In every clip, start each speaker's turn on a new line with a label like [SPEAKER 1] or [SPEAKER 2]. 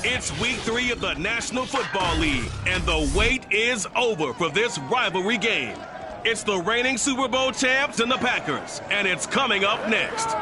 [SPEAKER 1] It's week 3 of the National Football League, and the wait is over for this rivalry game. It's the reigning Super Bowl champs and the Packers, and it's coming up next.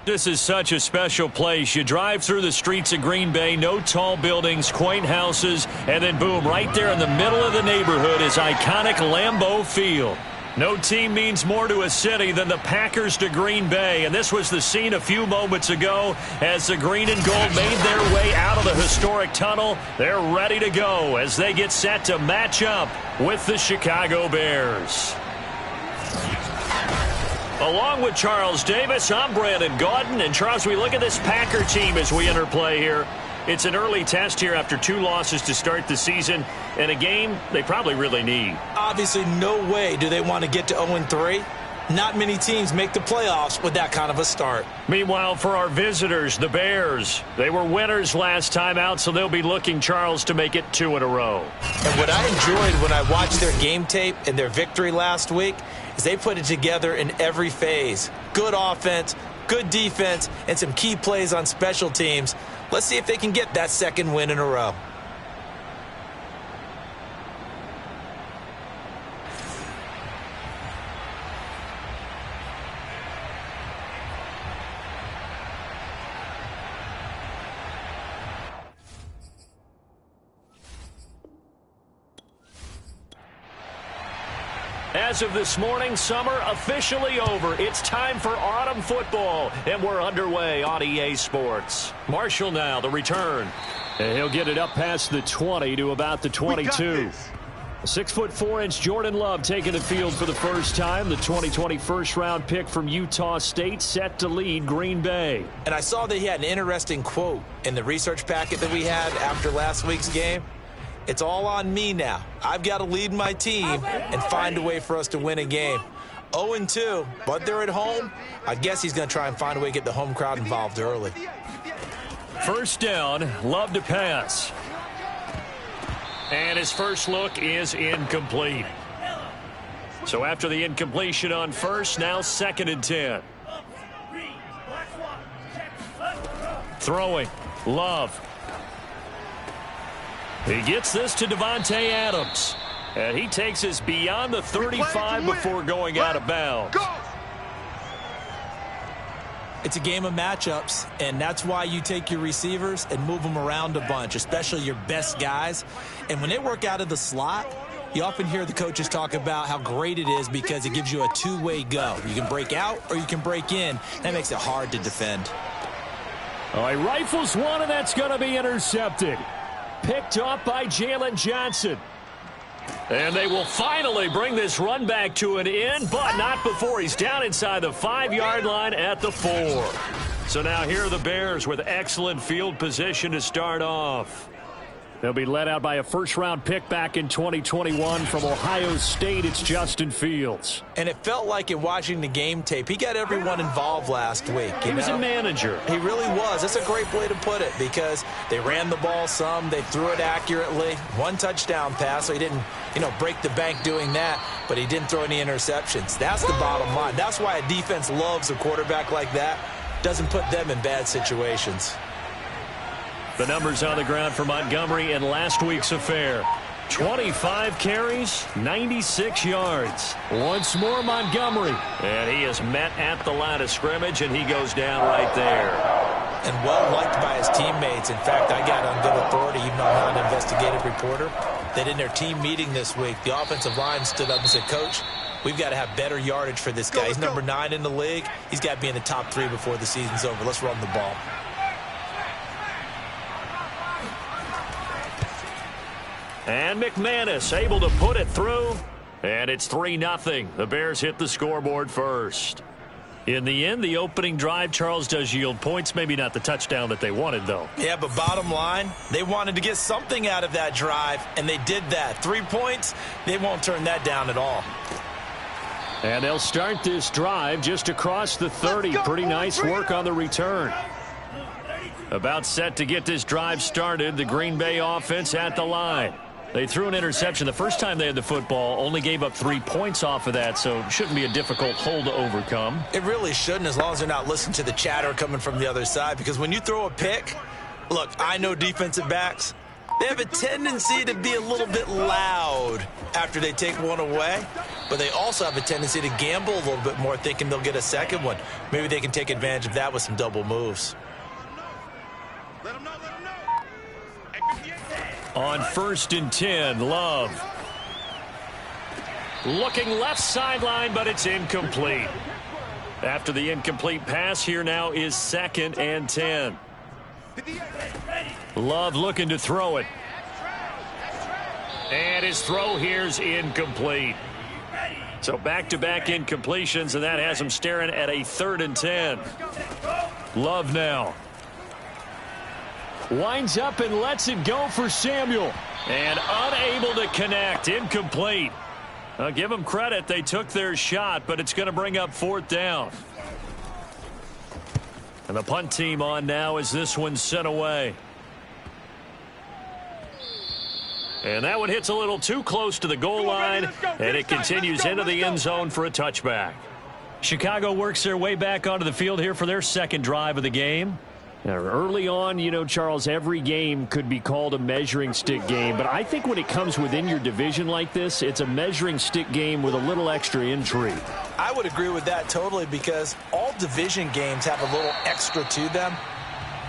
[SPEAKER 2] This is such a special place. You drive through the streets of Green Bay, no tall buildings, quaint houses, and then boom, right there in the middle of the neighborhood is iconic Lambeau Field. No team means more to a city than the Packers to Green Bay, and this was the scene a few moments ago as the green and gold made their way out of the historic tunnel. They're ready to go as they get set to match up with the Chicago Bears. Along with Charles Davis, I'm Brandon Gaudin. And Charles, we look at this Packer team as we enter play here. It's an early test here after 2 losses to start the season, and a game they probably really need.
[SPEAKER 3] Obviously, no way do they want to get to 0-3. Not many teams make the playoffs with that kind of a start.
[SPEAKER 2] Meanwhile, for our visitors, the Bears, they were winners last time out, so they'll be looking, Charles, to make it 2 in a row.
[SPEAKER 3] And what I enjoyed when I watched their game tape and their victory last week is they put it together in every phase. Good offense, good defense, and some key plays on special teams. Let's see if they can get that 2nd win in a row.
[SPEAKER 2] As of this morning, summer officially over. It's time for autumn football, and we're underway on EA Sports. Marshall now, the return. And he'll get it up past the 20 to about the 22. 6'4" Jordan Love taking the field for the first time. The 2020 first-round pick from Utah State set to lead Green Bay.
[SPEAKER 3] And I saw that he had an interesting quote in the research packet that we had after last week's game. It's all on me now. I've got to lead my team and find a way for us to win a game. 0-2, but they're at home. I guess he's going to try and find a way to get the home crowd involved early.
[SPEAKER 2] First down, Love to pass. And his first look is incomplete. So after the incompletion on first, now 2nd and 10. Throwing, Love. He gets this to Davante Adams. And he takes us beyond the 35 before going out of bounds.
[SPEAKER 3] It's a game of matchups, and that's why you take your receivers and move them around a bunch, especially your best guys. And when they work out of the slot, you often hear the coaches talk about how great it is because it gives you a 2-way go. You can break out or you can break in. That makes it hard to defend.
[SPEAKER 2] All right, rifles one, and that's going to be intercepted. Picked off by Jalen Johnson. And they will finally bring this run back to an end, but not before he's down inside the 5-yard line at the 4. So now here are the Bears with excellent field position to start off. They'll be led out by a first-round pick back in 2021 from Ohio State. It's Justin Fields.
[SPEAKER 3] And it felt like in watching the game tape, he got everyone involved last week.
[SPEAKER 2] He was a manager.
[SPEAKER 3] He really was. That's a great way to put it because they ran the ball some. They threw it accurately. 1 touchdown pass, so he didn't, break the bank doing that, but he didn't throw any interceptions. That's the bottom line. That's why a defense loves a quarterback like that. Doesn't put them in bad situations.
[SPEAKER 2] The numbers on the ground for Montgomery in last week's affair. 25 carries, 96 yards. Once more Montgomery. And he is met at the line of scrimmage, and he goes down right there.
[SPEAKER 3] And well-liked by his teammates. In fact, I got on good authority, even though I'm not an investigative reporter, that in their team meeting this week, the offensive line stood up and said, Coach, we've got to have better yardage for this guy. He's number 9 in the league. He's got to be in the top 3 before the season's over. Let's run the ball.
[SPEAKER 2] And McManus able to put it through. And it's 3-0. The Bears hit the scoreboard first. In the end, the opening drive, Charles, does yield points. Maybe not the touchdown that they wanted, though.
[SPEAKER 3] Yeah, but bottom line, they wanted to get something out of that drive, and they did that. 3 points, they won't turn that down at all.
[SPEAKER 2] And they'll start this drive just across the 30. Pretty nice work on the return. About set to get this drive started. The Green Bay offense at the line. They threw an interception the first time they had the football, only gave up 3 points off of that, so it shouldn't be a difficult hole to overcome.
[SPEAKER 3] It really shouldn't, as long as they're not listening to the chatter coming from the other side, because when you throw a pick, look, I know defensive backs, they have a tendency to be a little bit loud after they take one away, but they also have a tendency to gamble a little bit more, thinking they'll get a second one. Maybe they can take advantage of that with some double moves.
[SPEAKER 2] On 1st and 10, Love. Looking left sideline, but it's incomplete. After the incomplete pass, here now is 2nd and 10. Love looking to throw it. And his throw here's incomplete. So back-to-back incompletions, and that has him staring at a 3rd and 10. Love now. Winds up and lets it go for Samuel. And unable to connect. Incomplete. I'll give them credit. They took their shot, but it's going to bring up 4th down. And the punt team on now as this one's sent away. And that one hits a little too close to the goal line, and it continues into the end zone for a touchback. Chicago works their way back onto the field here for their 2nd drive of the game. Now, early on, you know, Charles, every game could be called a measuring stick game, but I think when it comes within your division like this, it's a measuring stick game with a little extra intrigue.
[SPEAKER 3] I would agree with that totally, because all division games have a little extra to them.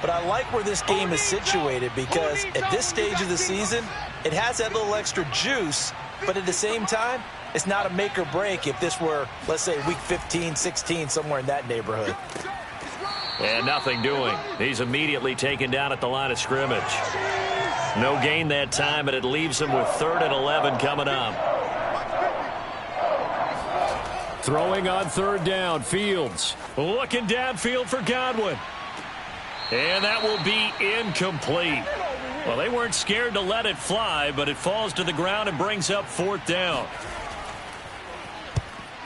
[SPEAKER 3] But I like where this game is situated, because at this stage of the season, it has that little extra juice, but at the same time, it's not a make or break if this were, let's say, week 15, 16, somewhere in that neighborhood.
[SPEAKER 2] And nothing doing. He's immediately taken down at the line of scrimmage. No gain that time, and it leaves him with 3rd and 11 coming up. Throwing on 3rd down, Fields. Looking downfield for Godwin. And that will be incomplete. Well, they weren't scared to let it fly, but it falls to the ground and brings up 4th down.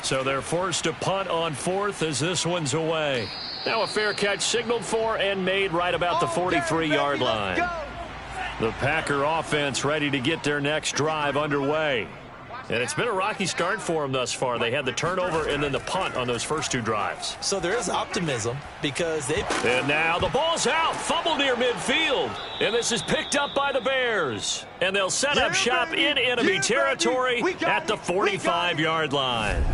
[SPEAKER 2] So they're forced to punt on 4th as this one's away. Now a fair catch signaled for and made right about the 43-yard line. The Packer offense ready to get their next drive underway. And it's been a rocky start for them thus far. They had the turnover and then the punt on those first 2 drives.
[SPEAKER 3] So there is optimism, because they...
[SPEAKER 2] And now the ball's out. Fumble near midfield. And this is picked up by the Bears. And they'll set up shop in enemy territory at the 45-yard line.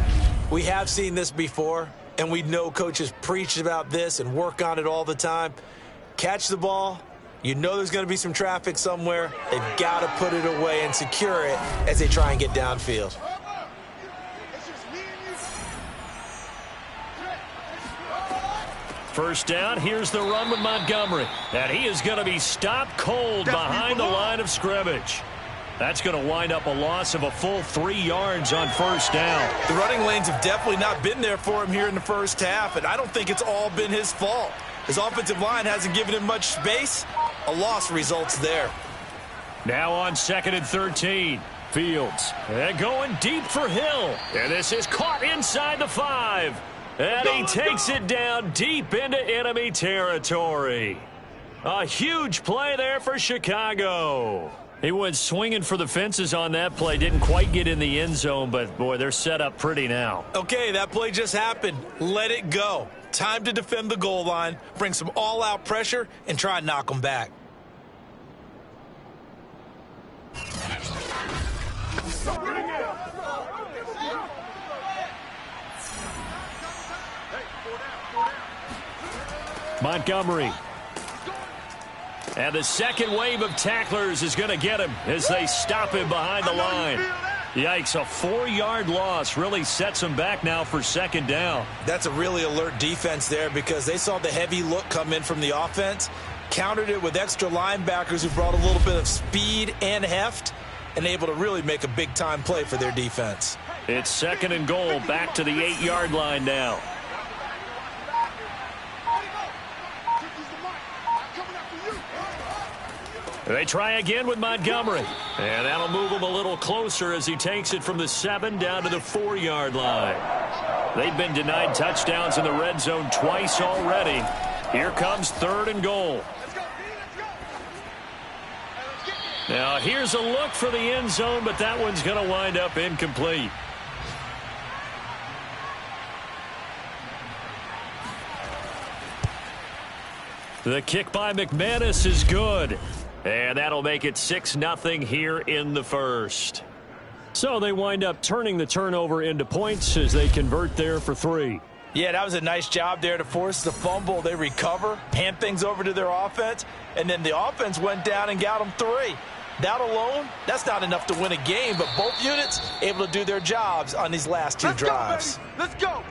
[SPEAKER 3] We have seen this before, and we know coaches preach about this and work on it all the time. Catch the ball. You know there's going to be some traffic somewhere. They've got to put it away and secure it as they try and get downfield.
[SPEAKER 2] First down, here's the run with Montgomery. And he is going to be stopped cold behind the line of scrimmage. That's going to wind up a loss of a full 3 yards on 1st down.
[SPEAKER 3] The running lanes have definitely not been there for him here in the first half, and I don't think it's all been his fault. His offensive line hasn't given him much space. A loss results there.
[SPEAKER 2] Now on 2nd and 13. Fields. And going deep for Hill. And this is caught inside the 5. And he takes it down deep into enemy territory. A huge play there for Chicago. He went swinging for the fences on that play. Didn't quite get in the end zone, but, boy, they're set up pretty now.
[SPEAKER 3] Okay, that play just happened. Let it go. Time to defend the goal line, bring some all-out pressure, and try and knock them back.
[SPEAKER 2] Montgomery. And the second wave of tacklers is going to get him as they stop him behind the line. Yikes, a 4-yard loss really sets them back now for 2nd down.
[SPEAKER 3] That's a really alert defense there, because they saw the heavy look come in from the offense, countered it with extra linebackers who brought a little bit of speed and heft, and able to really make a big-time play for their defense.
[SPEAKER 2] It's 2nd and goal, back to the 8-yard line now. They try again with Montgomery. And that'll move him a little closer as he takes it from the 7 down to the 4-yard line. They've been denied touchdowns in the red zone twice already. Here comes 3rd and goal. Now here's a look for the end zone, but that one's going to wind up incomplete. The kick by McManus is good. And that'll make it 6-0 here in the first. So they wind up turning the turnover into points as they convert there for 3.
[SPEAKER 3] Yeah, that was a nice job there to force the fumble. They recover, hand things over to their offense, and then the offense went down and got them 3. That alone, that's not enough to win a game, but both units able to do their jobs on these last 2 drives.
[SPEAKER 4] Let's go!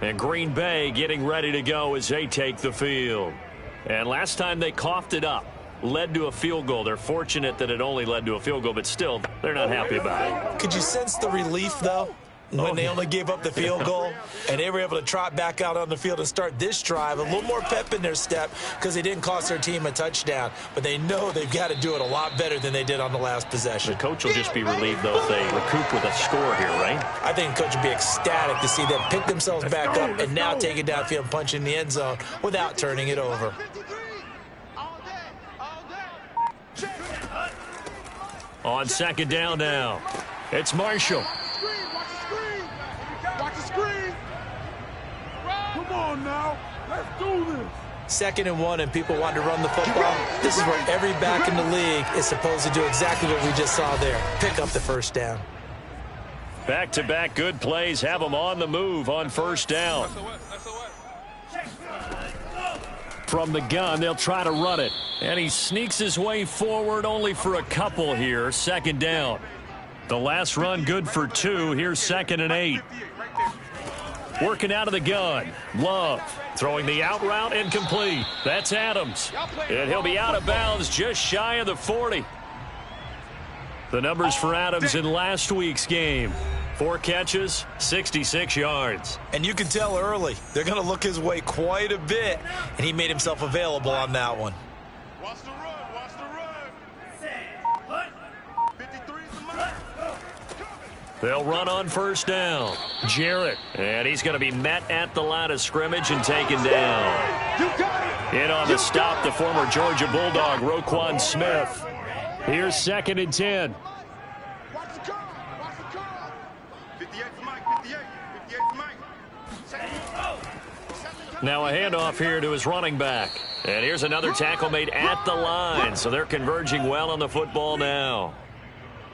[SPEAKER 2] And Green Bay getting ready to go as they take the field. And last time they coughed it up, led to a field goal. They're fortunate that it only led to a field goal, but still, they're not happy about it.
[SPEAKER 3] Could you sense the relief, though, when they only gave up the field goal and they were able to trot back out on the field and start this drive? A little more pep in their step because they didn't cost their team a touchdown, but they know they've got to do it a lot better than they did on the last possession.
[SPEAKER 2] The coach will just be relieved, though, if they recoup with a score here, right?
[SPEAKER 3] I think the coach would be ecstatic to see them pick themselves back up and now take it downfield and punch in the end zone without turning it over.
[SPEAKER 2] On 2nd down now, it's Marshall.
[SPEAKER 4] Watch the screen. Come on now. Let's do this.
[SPEAKER 3] 2nd and 1, and people want to run the football. This is where every back in the league is supposed to do exactly what we just saw there. Pick up the 1st down.
[SPEAKER 2] Back-to-back good plays have them on the move on 1st down. From the gun, they'll try to run it. And he sneaks his way forward only for a couple here. 2nd down. The last run good for 2. Here's 2nd and 8. Working out of the gun. Love throwing the out route incomplete. That's Adams. And he'll be out of bounds just shy of the 40. The numbers for Adams in last week's game. 4 catches, 66 yards.
[SPEAKER 3] And you can tell early they're going to look his way quite a bit, and he made himself available on that one.
[SPEAKER 4] Watch the run. Watch the run. 53's the mark.
[SPEAKER 2] They'll run on 1st down. Jarrett. And he's going to be met at the line of scrimmage and taken down.
[SPEAKER 4] You got it.
[SPEAKER 2] In on the stop, the former Georgia Bulldog, Roquan Smith. Here's 2nd and 10.
[SPEAKER 4] Watch the curl. Watch the curl. 58's Mike. 58's Mike.
[SPEAKER 2] Now a handoff here to his running back. And here's another tackle made at the line. So they're converging well on the football now.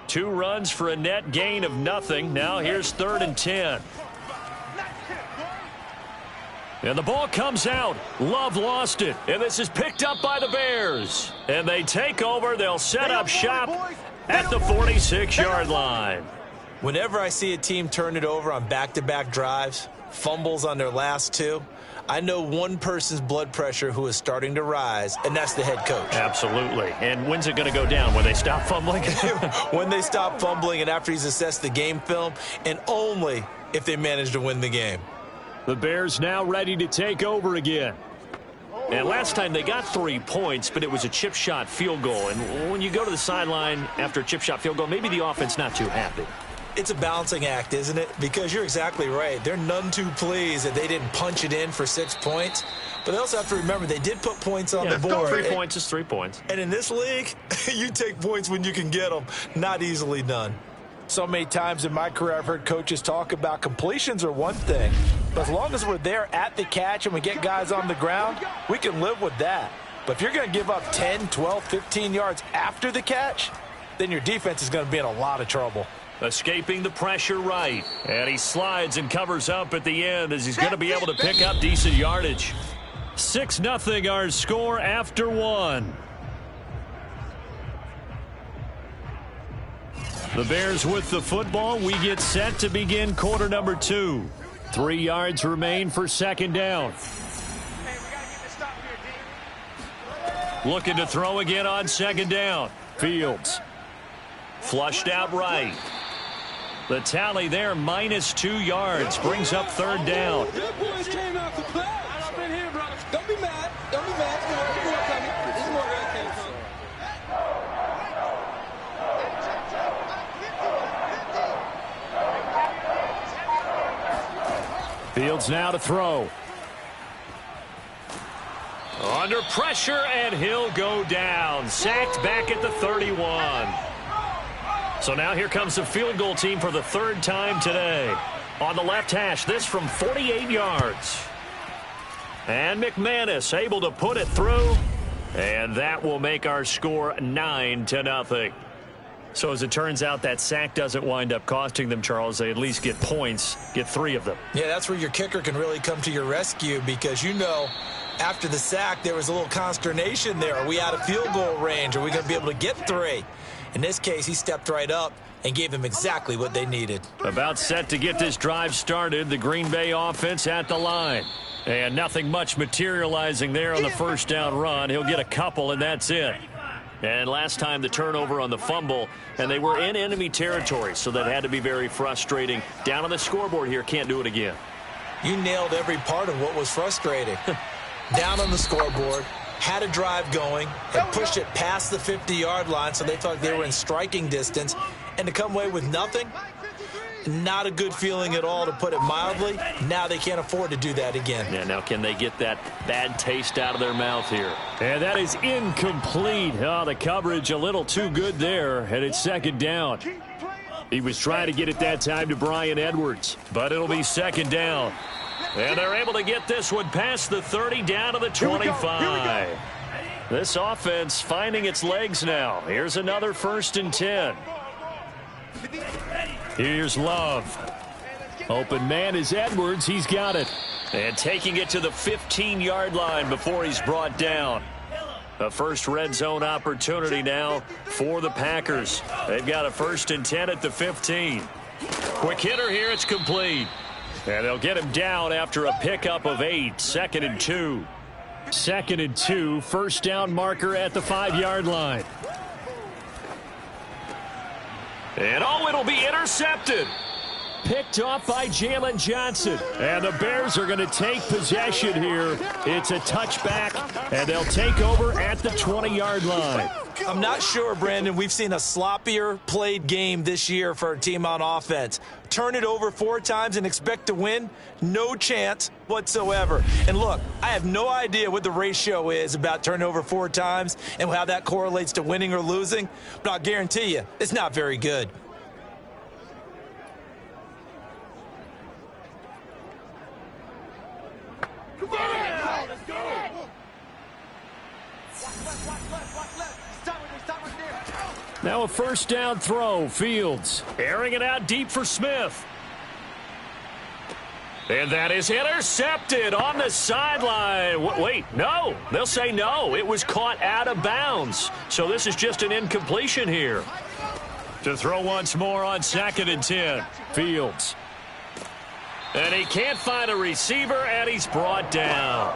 [SPEAKER 2] 2 runs for a net gain of nothing. Now here's 3rd and 10. And the ball comes out. Love lost it. And this is picked up by the Bears. And they take over. They'll set up shop at the 46-yard line.
[SPEAKER 3] Whenever I see a team turn it over on back-to-back drives, fumbles on their last 2, I know one person's blood pressure who is starting to rise, and that's the head coach.
[SPEAKER 2] Absolutely. And when's it going to go down? When they stop fumbling?
[SPEAKER 3] When they stop fumbling and after he's assessed the game film, and only if they manage to win the game.
[SPEAKER 2] The Bears now ready to take over again. And last time they got 3 points, but it was a chip shot field goal. And when you go to the sideline after a chip shot field goal, maybe the offense not too happy.
[SPEAKER 3] It's a balancing act, isn't it? Because you're exactly right. They're none too pleased that they didn't punch it in for 6 points. But they also have to remember they did put points on the board.
[SPEAKER 2] 3 points is 3 points.
[SPEAKER 3] And in this league, you take points when you can get them. Not easily done. So many times in my career I've heard coaches talk about completions are one thing. But as long as we're there at the catch and we get guys on the ground, we can live with that. But if you're going to give up 10, 12, 15 yards after the catch, then your defense is going to be in a lot of trouble.
[SPEAKER 2] Escaping the pressure right. And he slides and covers up at the end as he's going to be able to pick up decent yardage. 6-0 our score after 1. The Bears with the football. We get set to begin quarter number 2. 3 yards remain for 2nd down. Looking to throw again on 2nd down. Fields. Flushed out right. The tally there, -2 yards. Brings up 3rd down.
[SPEAKER 5] Good boys came out to play. I've been here, brother. Don't be mad. Don't be mad. There's more coming. There's more guys came from.
[SPEAKER 2] Fields now to throw. Under pressure, and he'll go down. Sacked back at the 31. So now here comes the field goal team for the third time today. On the left hash, this from 48 yards. And McManus able to put it through. And that will make our score 9-0. So as it turns out, that sack doesn't wind up costing them, Charles. They at least get points, get 3 of them.
[SPEAKER 3] Yeah, that's where your kicker can really come to your rescue because, you know, after the sack, there was a little consternation there. Are we out of field goal range? Are we going to be able to get 3? In this case, he stepped right up and gave them exactly what they needed.
[SPEAKER 2] About set to get this drive started, the Green Bay offense at the line. And nothing much materializing there on the first down run. He'll get a couple, and that's it. And last time the turnover on the fumble, and they were in enemy territory, so that had to be very frustrating. Down on the scoreboard here, can't do it again.
[SPEAKER 3] You nailed every part of what was frustrating. Down on the scoreboard, had a drive going, had pushed it past the 50-yard line, so they thought they were in striking distance, and to come away with nothing, not a good feeling at all, to put it mildly. Now they can't afford to do that again.
[SPEAKER 2] Yeah, now can they get that bad taste out of their mouth here? And that is incomplete. Oh, the coverage a little too good there, and it's second down. He was trying to get it that time to Bryan Edwards, but it'll be second down. And they're able to get this one past the 30 down to the 25. This offense finding its legs now. Here's another 1st and 10. Here's Love. Open man is Edwards. He's got it. And taking it to the 15-yard line before he's brought down. A first red zone opportunity now for the Packers. They've got a 1st and 10 at the 15. Quick hitter here. It's complete. And they'll get him down after a pickup of 8. 2nd and 2. 2nd and 2. First down marker at the 5-yard line. And it'll be intercepted. Picked off by Jalen Johnson. And the Bears are going to take possession here. It's a touchback, and they'll take over at the 20-yard line.
[SPEAKER 3] I'm not sure, Brandon, we've seen a sloppier played game this year for a team on offense. Turn it over 4 times and expect to win? No chance whatsoever. And look, I have no idea what the ratio is about turning over 4 times and how that correlates to winning or losing, but I'll guarantee you it's not very good.
[SPEAKER 2] Now a first down throw. Fields airing it out deep for Smith. And that is intercepted on the sideline. Wait, no. They'll say no. It was caught out of bounds. So this is just an incompletion here. To throw once more on 2nd and 10. Fields. And he can't find a receiver, and he's brought down.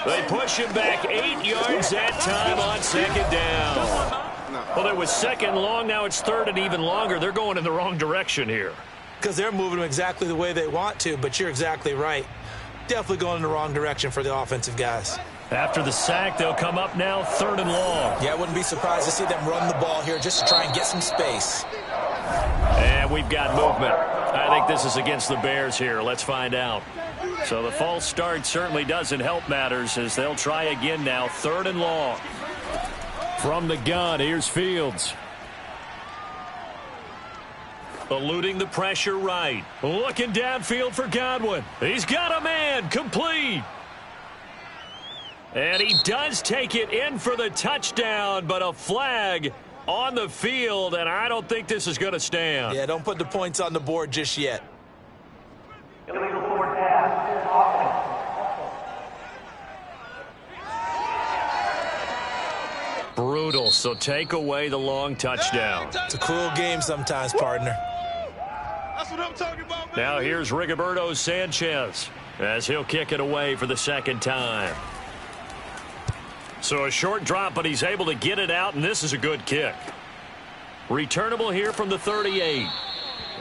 [SPEAKER 2] They push him back 8 yards that time on 2nd down. Well, it was 2nd long. Now it's 3rd and even longer. They're going in the wrong direction here.
[SPEAKER 3] Because they're moving them exactly the way they want to, but you're exactly right. Definitely going in the wrong direction for the offensive guys.
[SPEAKER 2] After the sack, they'll come up now 3rd and long.
[SPEAKER 3] Yeah, I wouldn't be surprised to see them run the ball here just to try and get some space.
[SPEAKER 2] And we've got movement. I think this is against the Bears here. Let's find out. So the false start certainly doesn't help matters as they'll try again now. 3rd and long. From the gun, here's Fields. Eluding the pressure right. Looking downfield for Godwin. He's got a man. Complete. And he does take it in for the touchdown, but a flag on the field, and I don't think this is going to stand.
[SPEAKER 3] Yeah, don't put the points on the board just yet.
[SPEAKER 6] Illegal forward pass.
[SPEAKER 2] Brutal, so take away the long touchdown.
[SPEAKER 3] It's a cruel game sometimes, partner.
[SPEAKER 4] That's what I'm talking about, man.
[SPEAKER 2] Now here's Rigoberto Sanchez as he'll kick it away for the 2nd time. So a short drop, but he's able to get it out, and this is a good kick. Returnable here from the 38.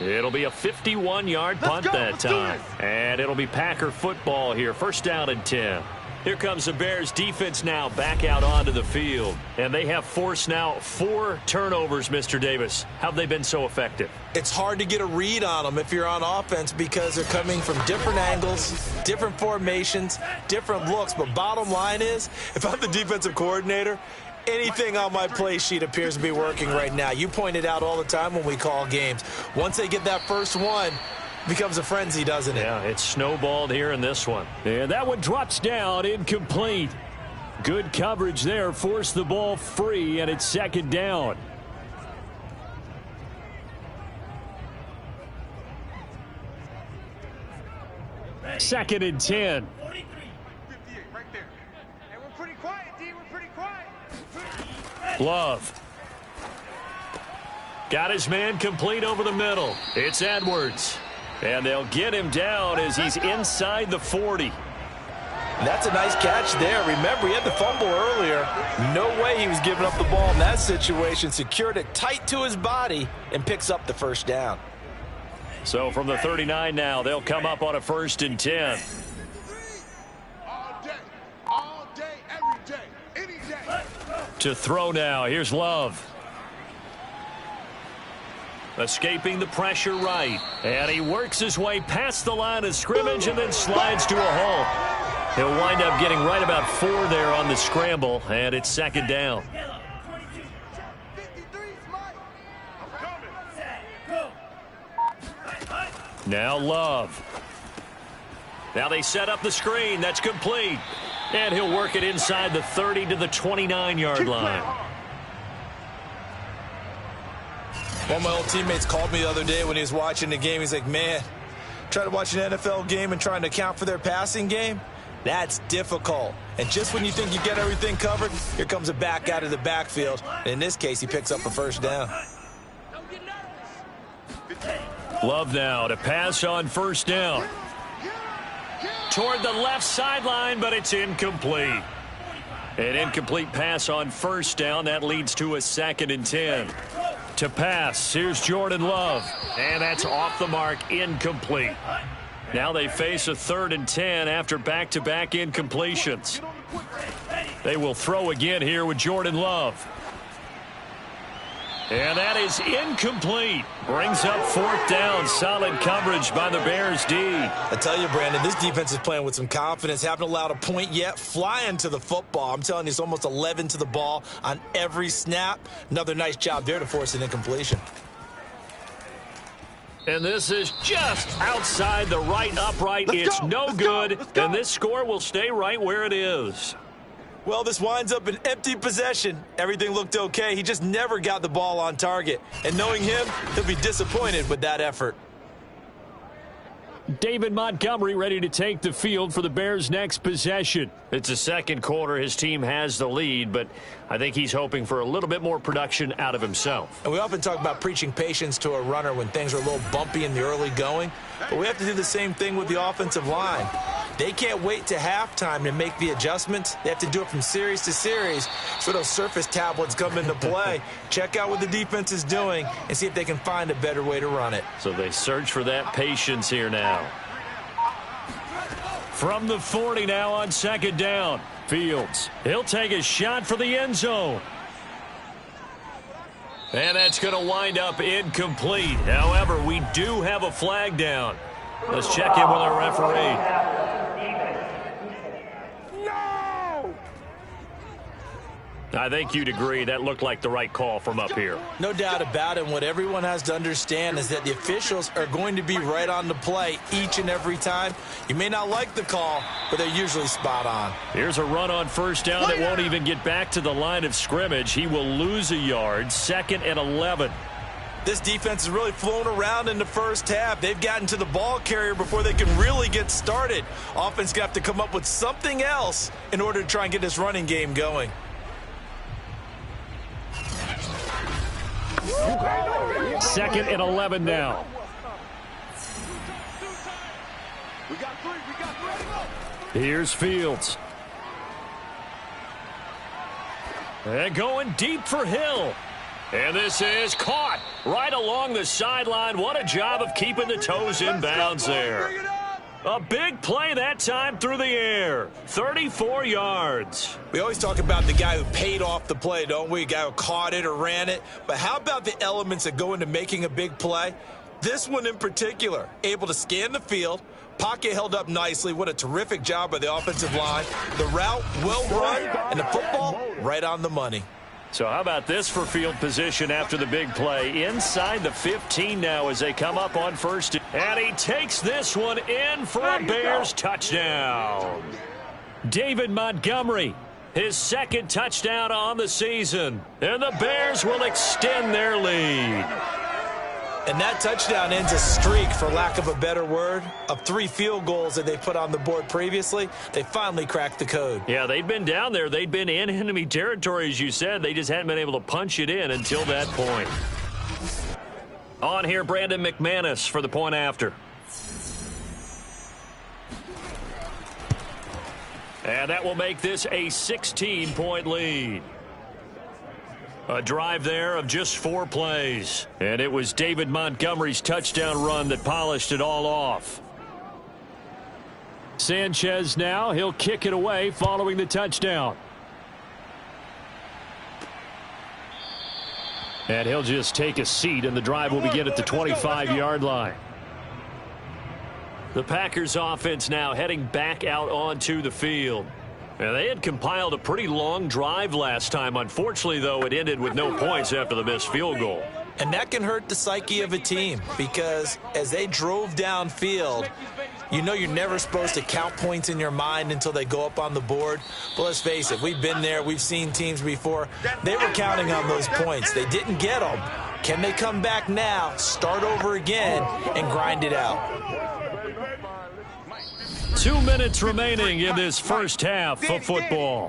[SPEAKER 2] It'll be a 51-yard punt that time. And it'll be Packer football here. 1st down and 10. Here comes the Bears defense now back out onto the field. And they have forced now 4 turnovers, Mr. Davis. How have they been so effective?
[SPEAKER 3] It's hard to get a read on them if you're on offense because they're coming from different angles, different formations, different looks. But bottom line is, if I'm the defensive coordinator, anything on my play sheet appears to be working right now. You point it out all the time when we call games. Once they get that first one, it becomes a frenzy, doesn't it?
[SPEAKER 2] Yeah, it's snowballed here in this one. And that one drops down, incomplete. Good coverage there, forced the ball free, and it's second down. Second and 10.
[SPEAKER 4] 58 right there. And we're pretty quiet, D. We're pretty quiet.
[SPEAKER 2] Love. Got his man complete over the middle. It's Edwards. And they'll get him down as he's inside the 40.
[SPEAKER 3] That's a nice catch there. Remember, he had the fumble earlier. No way he was giving up the ball in that situation. Secured it tight to his body and picks up the first down.
[SPEAKER 2] So from the 39 now, they'll come up on a 1st and 10.
[SPEAKER 4] All day, every day, any day.
[SPEAKER 2] To throw now, here's Love. Escaping the pressure right. And he works his way past the line of scrimmage and then slides to a halt. He'll wind up getting right about 4 there on the scramble, and it's second down. Now Love. Now they set up the screen. That's complete. And he'll work it inside the 30 to the 29-yard line.
[SPEAKER 3] One of my old teammates called me the other day when he was watching the game. He's like, man, trying to watch an NFL game and trying to account for their passing game, that's difficult. And just when you think you get everything covered, here comes a back out of the backfield. And in this case, he picks up a first down.
[SPEAKER 2] Love now to pass on first down. Toward the left sideline, but it's incomplete. An incomplete pass on first down. That leads to a 2nd and 10. To pass, here's Jordan Love. And that's off the mark, incomplete. Now they face a 3rd and 10 after back-to-back incompletions. They will throw again here with Jordan Love. And that is incomplete. Brings up 4th down. Solid coverage by the Bears D.
[SPEAKER 3] I tell you, Brandon, this defense is playing with some confidence. Haven't allowed a point yet. Flying to the football. I'm telling you, it's almost 11 to the ball on every snap. Another nice job there to force an incompletion.
[SPEAKER 2] And this is just outside the right upright. It's no good. And this score will stay right where it is.
[SPEAKER 3] Well, this winds up an empty possession. Everything looked okay. He just never got the ball on target. And knowing him, he'll be disappointed with that effort.
[SPEAKER 2] David Montgomery ready to take the field for the Bears' next possession. It's the second quarter. His team has the lead, but I think he's hoping for a little bit more production out of himself.
[SPEAKER 3] And we often talk about preaching patience to a runner when things are a little bumpy in the early going, but we have to do the same thing with the offensive line. They can't wait to halftime to make the adjustments. They have to do it from series to series so those surface tablets come into play. Check out what the defense is doing and see if they can find a better way to run it.
[SPEAKER 2] So they search for that patience here now. From the 40 now on 2nd down. Fields. He'll take a shot for the end zone. And that's going to wind up incomplete. However, we do have a flag down. Let's check in with our referee. I think you'd agree that looked like the right call from up here.
[SPEAKER 3] No doubt about it. And what everyone has to understand is that the officials are going to be right on the play each and every time. You may not like the call, but they're usually spot on.
[SPEAKER 2] Here's a run on first down that won't even get back to the line of scrimmage. He will lose a yard. 2nd and 11.
[SPEAKER 3] This defense has really flown around in the first half. They've gotten to the ball carrier before they can really get started. Offense got to come up with something else in order to try and get this running game going.
[SPEAKER 2] 2nd and 11 now. Here's Fields. And going deep for Hill. And this is caught right along the sideline. What a job of keeping the toes in bounds there. A big play that time through the air. 34 yards.
[SPEAKER 3] We always talk about the guy who paid off the play, don't we? A guy who caught it or ran it. But how about the elements that go into making a big play? This one in particular, able to scan the field, pocket held up nicely. What a terrific job by the offensive line. The route well run, and the football right on the money.
[SPEAKER 2] So how about this for field position after the big play? Inside the 15 now as they come up on first. And he takes this one in for a Bears touchdown. David Montgomery, his second touchdown on the season. And the Bears will extend their lead.
[SPEAKER 3] And that touchdown ends a streak, for lack of a better word, of 3 field goals that they put on the board previously. They finally cracked the code.
[SPEAKER 2] Yeah, they'd been down there. They'd been in enemy territory, as you said. They just hadn't been able to punch it in until that point. On here, Brandon McManus for the point after. And that will make this a 16-point lead. A drive there of just 4 plays. And it was David Montgomery's touchdown run that polished it all off. Sanchez now, he'll kick it away following the touchdown. And he'll just take a seat, and the drive will begin at the 25-yard line. The Packers offense now heading back out onto the field. And they had compiled a pretty long drive last time. Unfortunately, though, it ended with no points after the missed field goal.
[SPEAKER 3] And that can hurt the psyche of a team, because as they drove downfield, you know you're never supposed to count points in your mind until they go up on the board. But let's face it, we've been there. We've seen teams before. They were counting on those points. They didn't get them. Can they come back now, start over again, and grind it out?
[SPEAKER 2] 2 minutes remaining in this first half of football.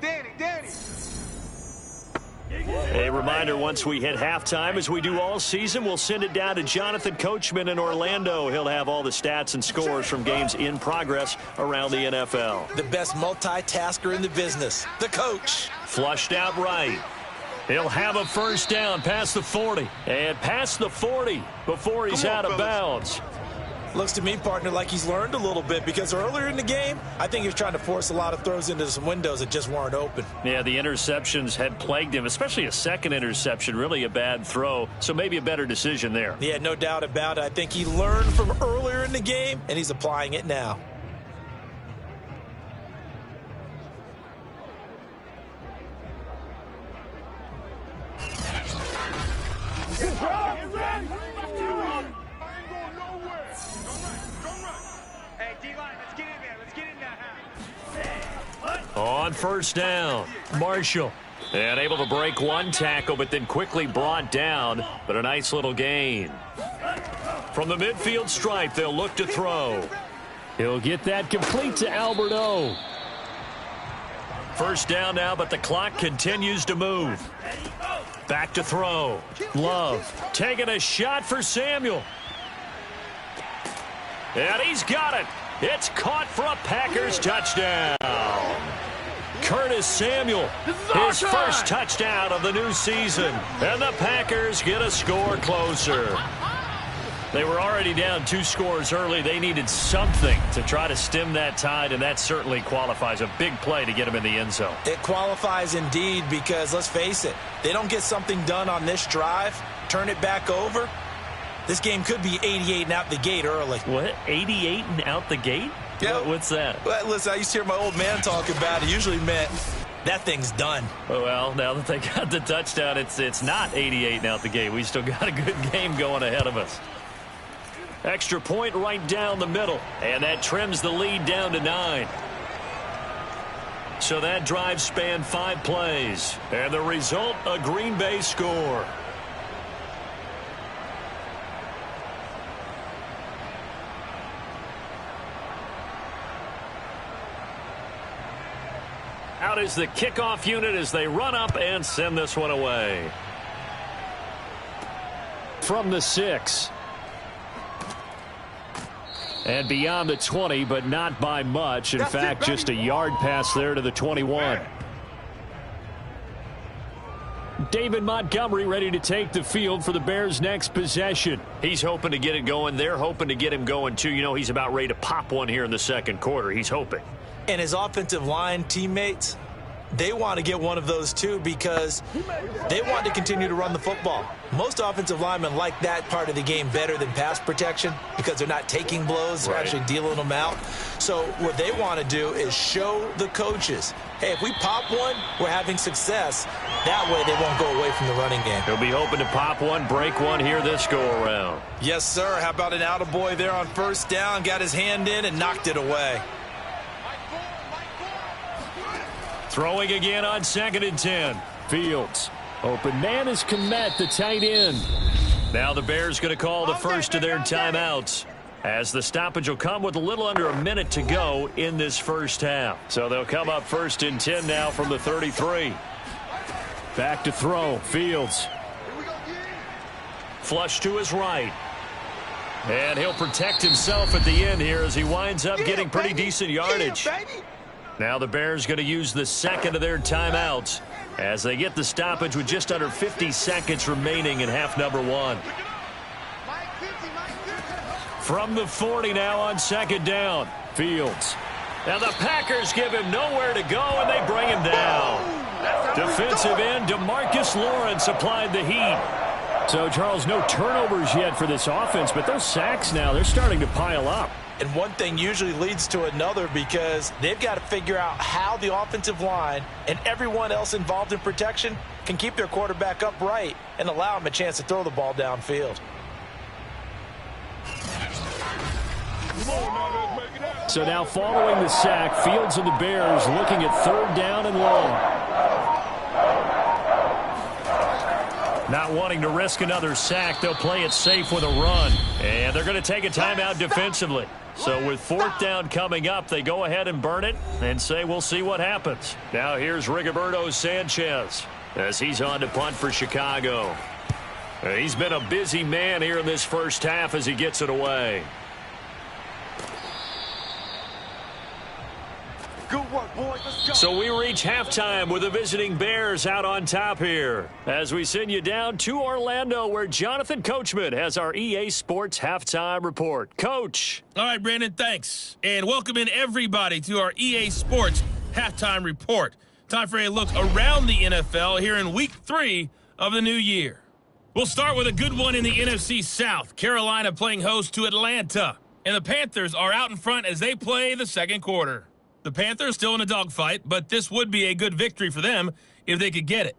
[SPEAKER 2] A reminder, once we hit halftime, as we do all season, we'll send it down to Jonathan Coachman in Orlando. He'll have all the stats and scores from games in progress around the NFL.
[SPEAKER 3] The best multitasker in the business, the coach.
[SPEAKER 2] Flushed out right. He'll have a first down past the 40. And past the 40 before he's out of bounds.
[SPEAKER 3] Looks to me, partner, like he's learned a little bit, because earlier in the game, I think he was trying to force a lot of throws into some windows that just weren't open.
[SPEAKER 2] Yeah, the interceptions had plagued him, especially a second interception, really a bad throw, so maybe a better decision there.
[SPEAKER 3] Yeah, no doubt about it. I think he learned from earlier in the game, and he's applying it now.
[SPEAKER 2] On first down, Marshall. And able to break one tackle, but then quickly brought down. But a nice little gain. From the midfield stripe, they'll look to throw. He'll get that complete to Albert O. First down now, but the clock continues to move. Back to throw. Love taking a shot for Samuel. And he's got it. It's caught for a Packers touchdown. Curtis Samuel, his first touchdown of the new season. And the Packers get a score closer. They were already down 2 scores early. They needed something to try to stem that tide, and that certainly qualifies. A big play to get them in the end zone.
[SPEAKER 3] It qualifies indeed, because let's face it, they don't get something done on this drive, turn it back over, this game could be 88 and out the gate early.
[SPEAKER 2] What? 88 and out the gate?
[SPEAKER 3] Yeah.
[SPEAKER 2] What's that?
[SPEAKER 3] Well, listen, I used to hear my old man talk about it. Usually meant that thing's done.
[SPEAKER 2] Well, now that they got the touchdown, it's not 88 and out the gate. We still got a good game going ahead of us. Extra point right down the middle, and that trims the lead down to 9. So that drive spanned 5 plays, and the result, a Green Bay score. Out is the kickoff unit as they run up and send this one away. From the 6. And beyond the 20, but not by much. In fact, just a yard pass there to the 21. David Montgomery ready to take the field for the Bears' next possession. He's hoping to get it going. They're hoping to get him going, too. You know, he's about ready to pop one here in the second quarter. He's hoping.
[SPEAKER 3] And his offensive line teammates, they want to get one of those, too, because they want to continue to run the football. Most offensive linemen like that part of the game better than pass protection because they're not taking blows. They're actually dealing them out. So what they want to do is show the coaches, hey, if we pop one, we're having success. That way they won't go away from the running game.
[SPEAKER 2] He'll be hoping to pop one, break one here this go-around.
[SPEAKER 3] Yes, sir. How about an attaboy there on first down? Got his hand in and knocked it away.
[SPEAKER 2] Throwing again on 2nd and 10. Fields. Open man is Kmet, the tight end. Now the Bears going to call the first of their timeouts, as the stoppage will come with a little under a minute to go in this first half. So they'll come up 1st and 10 now from the 33. Back to throw. Fields. Flush to his right. And he'll protect himself at the end here as he winds up getting pretty decent yardage. Now the Bears going to use the second of their timeouts as they get the stoppage with just under 50 seconds remaining in half number 1. From the 40 now on 2nd down. Fields. Now the Packers give him nowhere to go, and they bring him down. Defensive end DeMarcus Lawrence applied the heat. So, Charles, no turnovers yet for this offense, but those sacks now, they're starting to pile up.
[SPEAKER 3] And one thing usually leads to another because they've got to figure out how the offensive line and everyone else involved in protection can keep their quarterback upright and allow him a chance to throw the ball downfield.
[SPEAKER 2] So now following the sack, Fields and the Bears looking at 3rd down and long. Not wanting to risk another sack, they'll play it safe with a run. And they're going to take a timeout defensively. So with 4th down coming up, they go ahead and burn it and say we'll see what happens. Now here's Rigoberto Sanchez as he's on to punt for Chicago. He's been a busy man here in this first half as he gets it away.
[SPEAKER 4] Good work, boys. Let's go.
[SPEAKER 2] So we reach halftime with the visiting Bears out on top here as we send you down to Orlando where Jonathan Coachman has our EA Sports Halftime Report. Coach.
[SPEAKER 7] All right, Brandon, thanks. And welcome in everybody to our EA Sports Halftime Report. Time for a look around the NFL here in Week 3 of the new year. We'll start with a good one in the NFC South. Carolina playing host to Atlanta. And the Panthers are out in front as they play the second quarter. The Panthers still in a dogfight, but this would be a good victory for them if they could get it.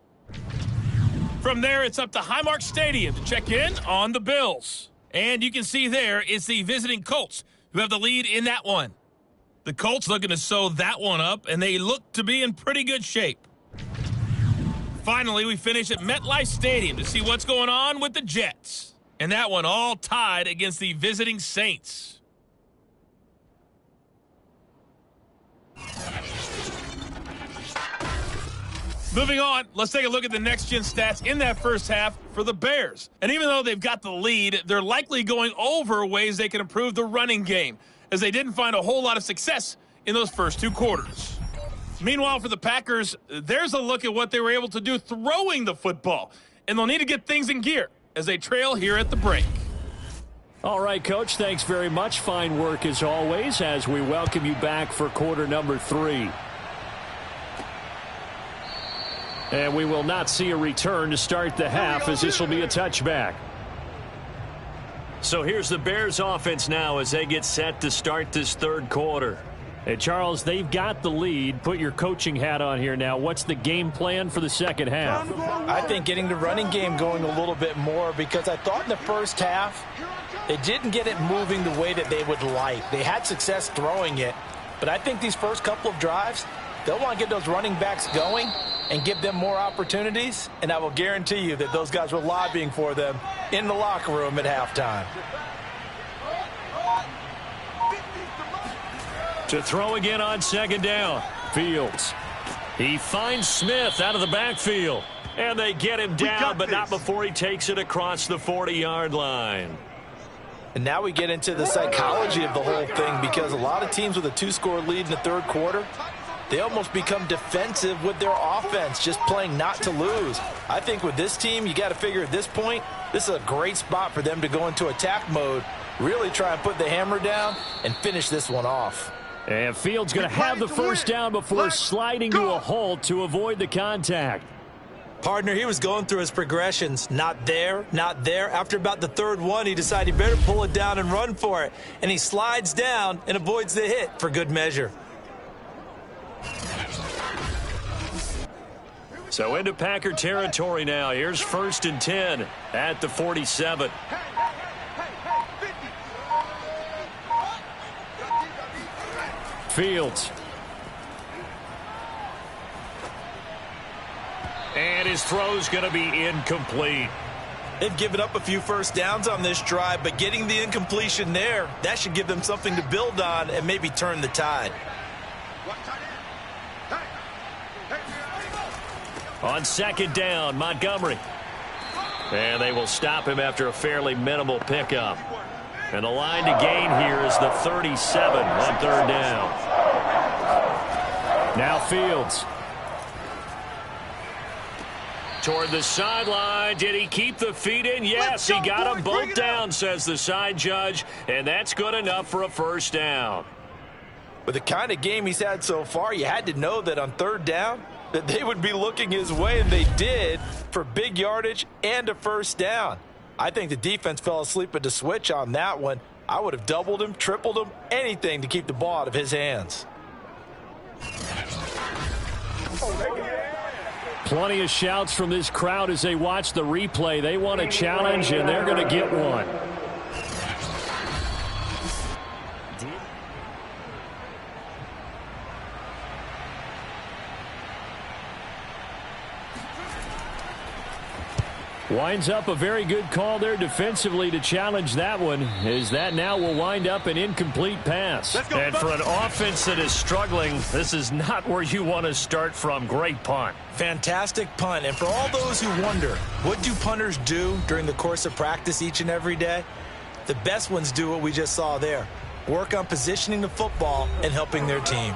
[SPEAKER 7] From there, it's up to Highmark Stadium to check in on the Bills. And you can see there, it's the visiting Colts who have the lead in that one. The Colts looking to sew that one up, and they look to be in pretty good shape. Finally, we finish at MetLife Stadium to see what's going on with the Jets. And that one all tied against the visiting Saints. Moving on, let's take a look at the next-gen stats in that first half for the Bears. And even though they've got the lead, they're likely going over ways they can improve the running game, as they didn't find a whole lot of success in those first 2 quarters. Meanwhile, for the Packers, there's a look at what they were able to do throwing the football. And they'll need to get things in gear as they trail here at the break.
[SPEAKER 2] All right, Coach, thanks very much. Fine work as always as we welcome you back for quarter number 3. And we will not see a return to start the half as this will be a touchback. So here's the Bears offense now as they get set to start this third quarter. Hey, Charles, they've got the lead. Put your coaching hat on here now. What's the game plan for the second half?
[SPEAKER 3] I think getting the running game going a little bit more because I thought in the first half they didn't get it moving the way that they would like. They had success throwing it, but I think these first couple of drives, they'll want to get those running backs going and give them more opportunities, and I will guarantee you that those guys were lobbying for them in the locker room at halftime.
[SPEAKER 2] To throw again on 2nd down. Fields. He finds Smith out of the backfield. And they get him down, but not before he takes it across the 40-yard line.
[SPEAKER 3] And now we get into the psychology of the whole thing because a lot of teams with a 2-score lead in the third quarter, they almost become defensive with their offense, just playing not to lose. I think with this team, you got to figure at this point, this is a great spot for them to go into attack mode, really try and put the hammer down and finish this one off.
[SPEAKER 2] And Fields going to have the first down before sliding to a halt to avoid the contact.
[SPEAKER 3] Partner, he was going through his progressions. Not there, not there. After about the third one, he decided he better pull it down and run for it. And he slides down and avoids the hit for good measure.
[SPEAKER 2] So into Packer territory now. Here's 1st and 10 at the 47. Fields. And his throw's going to be incomplete.
[SPEAKER 3] They've given up a few first downs on this drive, but getting the incompletion there, that should give them something to build on and maybe turn the tide.
[SPEAKER 2] On 2nd down, Montgomery. And they will stop him after a fairly minimal pickup. And the line to gain here is the 37 on 3rd down. Now Fields. Toward the sideline. Did he keep the feet in? Yes, he got them both down, says the side judge. And that's good enough for a first down.
[SPEAKER 3] With the kind of game he's had so far, you had to know that on 3rd down, that they would be looking his way, and they did, for big yardage and a first down. I think the defense fell asleep at the switch on that one. I would have doubled him, tripled him, anything to keep the ball out of his hands.
[SPEAKER 2] Plenty of shouts from this crowd as they watch the replay. They want a challenge, and they're going to get one. Winds up a very good call there defensively to challenge that one, as that now will wind up an incomplete pass. And for an offense that is struggling, this is not where you want to start from. Great punt.
[SPEAKER 3] Fantastic punt. And for all those who wonder, what do punters do during the course of practice each and every day? The best ones do what we just saw there. Work on positioning the football and helping their team.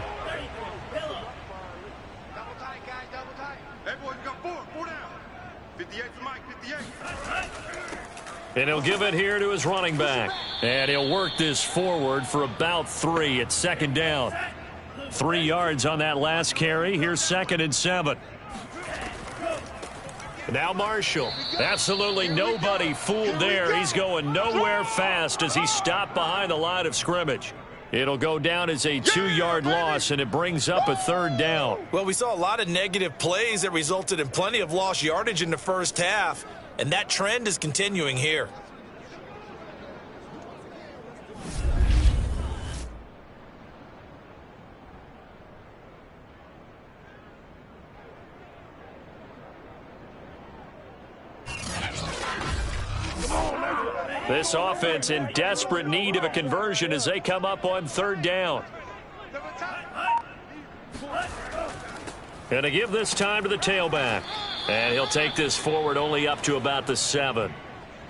[SPEAKER 2] And he'll give it here to his running back. And he'll work this forward for about 3 at 2nd down. 3 yards on that last carry. Here's 2nd and 7. Now Marshall. Absolutely nobody fooled there. He's going nowhere fast as he stopped behind the line of scrimmage. It'll go down as a 2-yard loss, and it brings up a 3rd down.
[SPEAKER 3] Well, we saw a lot of negative plays that resulted in plenty of lost yardage in the first half, and that trend is continuing here.
[SPEAKER 2] This offense in desperate need of a conversion as they come up on 3rd down. Gonna give this time to the tailback. And he'll take this forward only up to about the 7.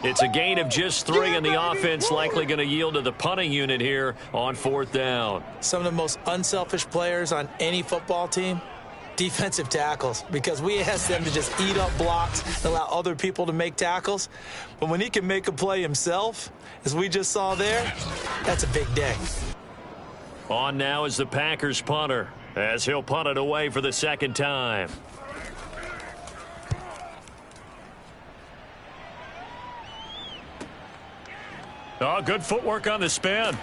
[SPEAKER 2] It's a gain of just 3, and the offense likely going to yield to the punting unit here on 4th down.
[SPEAKER 3] Some of the most unselfish players on any football team, defensive tackles, because we ask them to just eat up blocks and allow other people to make tackles. But when he can make a play himself, as we just saw there, that's a big day.
[SPEAKER 2] On now is the Packers punter, as he'll punt it away for the 2nd time. Oh, good footwork on the spin.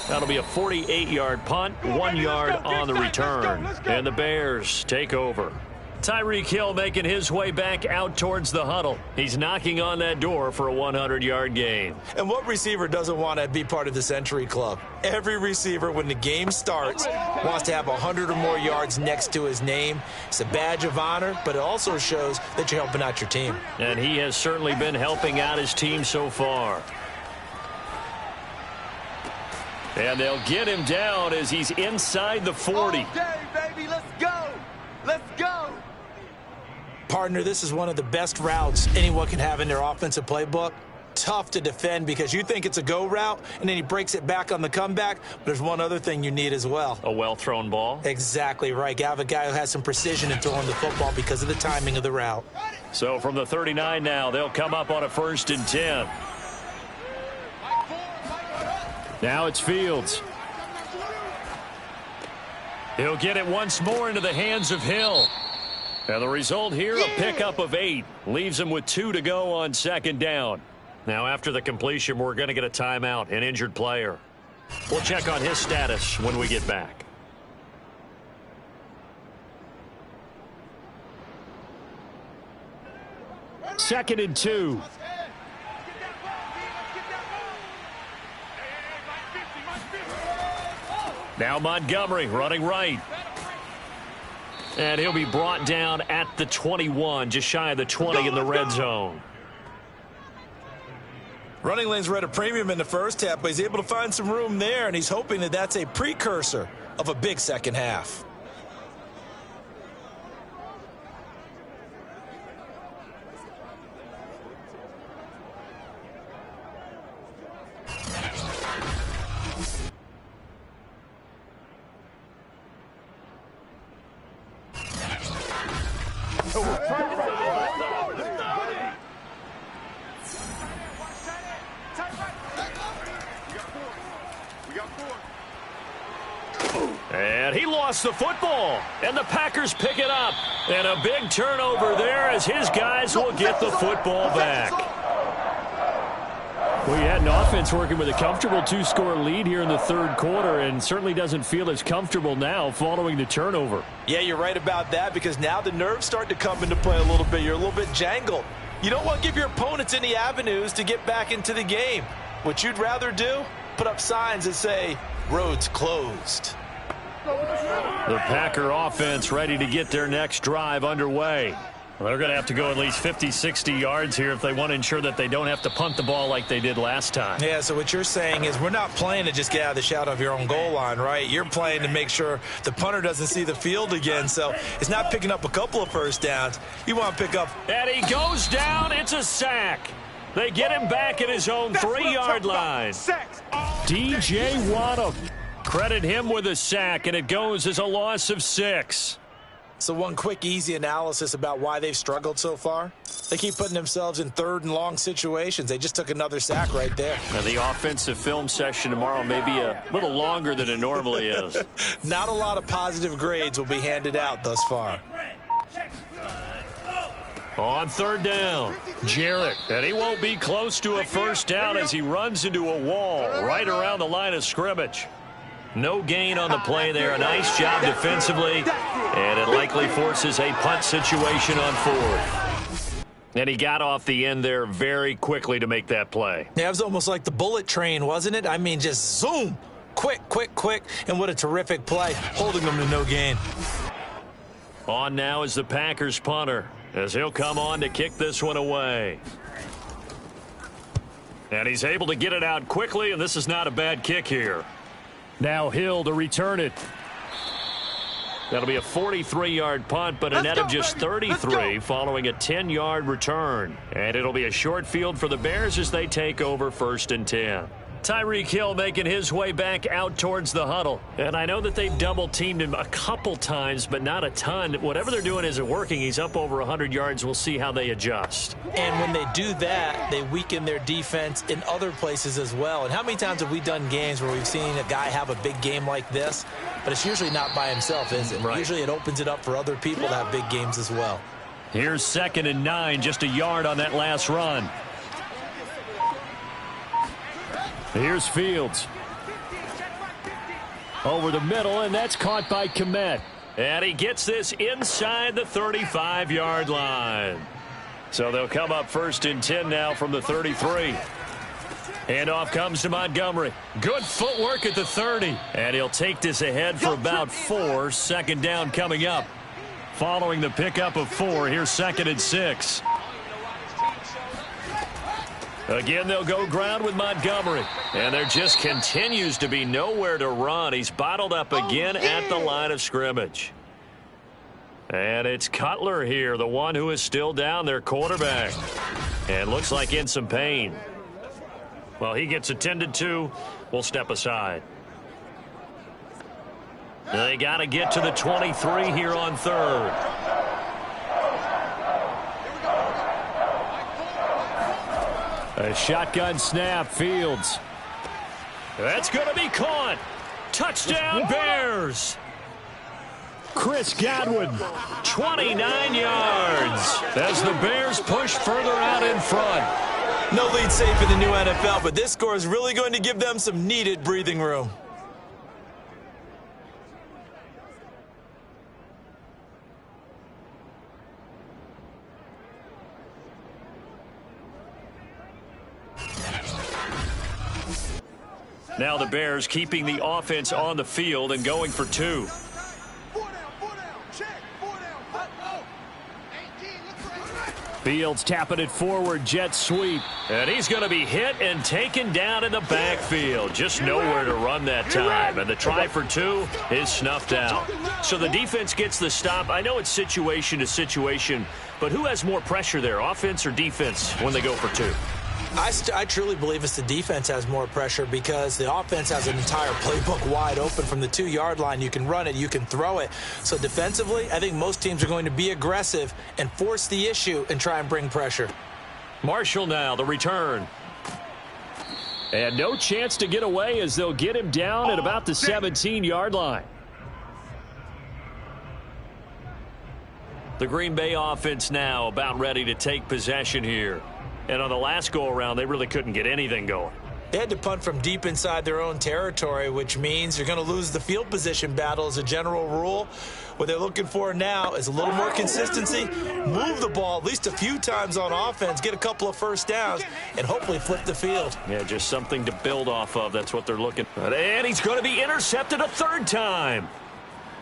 [SPEAKER 2] That'll be a 48-yard punt, 1 yard on the return. And the Bears take over. Tyreek Hill making his way back out towards the huddle. He's knocking on that door for a 100-yard gain.
[SPEAKER 3] And what receiver doesn't want to be part of the Century Club? Every receiver, when the game starts, wants to have 100 or more yards next to his name. It's a badge of honor, but it also shows that you're helping out your team.
[SPEAKER 2] And he has certainly been helping out his team so far. And they'll get him down as he's inside the 40.
[SPEAKER 5] Okay, baby, let's go. Let's go.
[SPEAKER 3] Partner, this is one of the best routes anyone can have in their offensive playbook. tough to defend because you think it's a go route, and then he breaks it back on the comeback. But there's one other thing you need as well.
[SPEAKER 2] A well-thrown ball?
[SPEAKER 3] Exactly right. You have a guy who has some precision in throwing the football because of the timing of the route.
[SPEAKER 2] So from the 39 now, they'll come up on a 1st and 10. Now it's Fields. He'll get it once more into the hands of Hill. And the result here, a pickup of 8. Leaves him with 2 to go on 2nd down. Now after the completion, we're going to get a timeout, an injured player. We'll check on his status when we get back. Second and 2. Now Montgomery running right. And he'll be brought down at the 21, just shy of the 20 in the red zone.
[SPEAKER 3] Running lanes were at a premium in the first half, but he's able to find some room there, and he's hoping that that's a precursor of a big second half.
[SPEAKER 2] And he lost the football, and the Packers pick it up. And a big turnover there as his guys will get the football back. Well, you had an offense working with a comfortable 2-score lead here in the 3rd quarter, and certainly doesn't feel as comfortable now following the turnover.
[SPEAKER 3] Yeah, you're right about that, because now the nerves start to come into play a little bit. You're a little bit jangled. You don't want to give your opponents any avenues to get back into the game. What you'd rather do, put up signs that say, roads closed.
[SPEAKER 2] The Packer offense ready to get their next drive underway. Well, they're going to have to go at least 50, 60 yards here if they want to ensure that they don't have to punt the ball like they did last time.
[SPEAKER 3] Yeah, so what you're saying is we're not playing to just get out of the shadow of your own goal line, right? You're playing to make sure the punter doesn't see the field again. So it's not picking up a couple of first downs. You want to pick up.
[SPEAKER 2] And he goes down. It's a sack. They get him back at his own 3-yard line. DJ Waddle. Credit him with a sack, and it goes as a loss of 6.
[SPEAKER 3] So one quick, easy analysis about why they've struggled so far. They keep putting themselves in 3rd and long situations. They just took another sack right there.
[SPEAKER 2] Now the offensive film session tomorrow may be a little longer than it normally is.
[SPEAKER 3] Not a lot of positive grades will be handed out thus far.
[SPEAKER 2] On 3rd down, Jarrett. And he won't be close to a first down as he runs into a wall right around the line of scrimmage. No gain on the play there. A nice job defensively. And it likely forces a punt situation on 4th. And he got off the end there very quickly to make that play.
[SPEAKER 3] Yeah, it was almost like the bullet train, wasn't it? I mean, just zoom. Quick, quick, quick. And what a terrific play, holding them to no gain.
[SPEAKER 2] On now is the Packers punter, as he'll come on to kick this one away. And he's able to get it out quickly, and this is not a bad kick here. Now Hill to return it. That'll be a 43-yard punt, but a net of just 33 following a 10-yard return. And it'll be a short field for the Bears as they take over 1st and 10. Tyreek Hill making his way back out towards the huddle. And I know that they've double-teamed him a couple times, but not a ton. Whatever they're doing isn't working. He's up over 100 yards. We'll see how they adjust.
[SPEAKER 3] And when they do that, they weaken their defense in other places as well. And how many times have we done games where we've seen a guy have a big game like this? But it's usually not by himself, is it?
[SPEAKER 2] Right.
[SPEAKER 3] Usually it opens it up for other people to have big games as well.
[SPEAKER 2] Here's 2nd and 9, just a yard on that last run. Here's Fields. Over the middle, and that's caught by Kmet. And he gets this inside the 35-yard line. So they'll come up 1st and 10 now from the 33. Handoff comes to Montgomery. Good footwork at the 30. And he'll take this ahead for about 4. 2nd down coming up. Following the pickup of 4, here's 2nd and 6. Again, they'll go ground with Montgomery. And there just continues to be nowhere to run. He's bottled up again at the line of scrimmage. And it's Cutler here, the one who is still down, their quarterback. And looks like in some pain. Well, he gets attended to. We'll step aside. They got to get to the 23 here on third. A shotgun snap, Fields. That's going to be caught. Touchdown, Bears. Chris Godwin, 29 yards as the Bears push further out in front.
[SPEAKER 3] No lead safe in the new NFL, but this score is really going to give them some needed breathing room.
[SPEAKER 2] Now the Bears keeping the offense on the field and going for two. Fields tapping it forward, jet sweep. And he's going to be hit and taken down in the backfield. Just nowhere to run that time. And the try for two is snuffed out. So the defense gets the stop. I know it's situation to situation, but who has more pressure there, offense or defense, when they go for two?
[SPEAKER 3] I truly believe it's the defense has more pressure because the offense has an entire playbook wide open from the 2-yard line. You can run it, you can throw it. So defensively, I think most teams are going to be aggressive and force the issue and try and bring pressure.
[SPEAKER 2] Marshall now, the return. And no chance to get away as they'll get him down at about the 17-yard line. The Green Bay offense now about ready to take possession here. And on the last go-around, they really couldn't get anything going.
[SPEAKER 3] They had to punt from deep inside their own territory, which means you're going to lose the field position battle as a general rule. What they're looking for now is a little more consistency, move the ball at least a few times on offense, get a couple of first downs, and hopefully flip the field.
[SPEAKER 2] Yeah, just something to build off of. That's what they're looking for. And he's going to be intercepted a third time.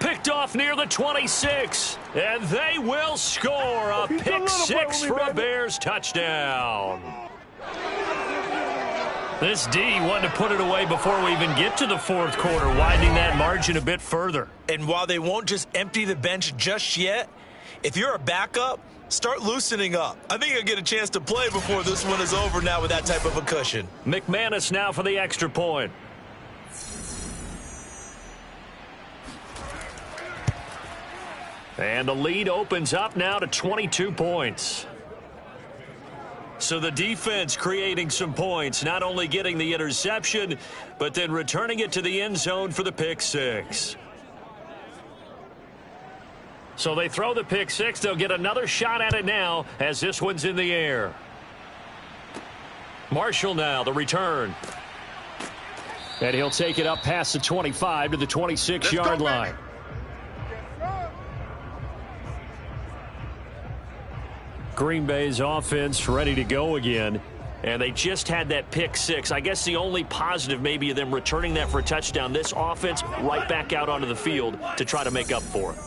[SPEAKER 2] Picked off near the 26, and they will score a pick six for a Bears touchdown. This D wanted to put it away before we even get to the fourth quarter, widening that margin a bit further.
[SPEAKER 3] And while they won't just empty the bench just yet, if you're a backup, start loosening up. I think you'll get a chance to play before this one is over now with that type of a cushion.
[SPEAKER 2] McManus now for the extra point. And the lead opens up now to 22 points. So the defense creating some points, not only getting the interception, but then returning it to the end zone for the pick six. So they throw the pick six. They'll get another shot at it now as this one's in the air. Marshall now, the return. And he'll take it up past the 25 to the 26-yard line. Green Bay's offense ready to go again. And they just had that pick six. I guess the only positive maybe of them returning that for a touchdown. This offense right back out onto the field to try to make up for it.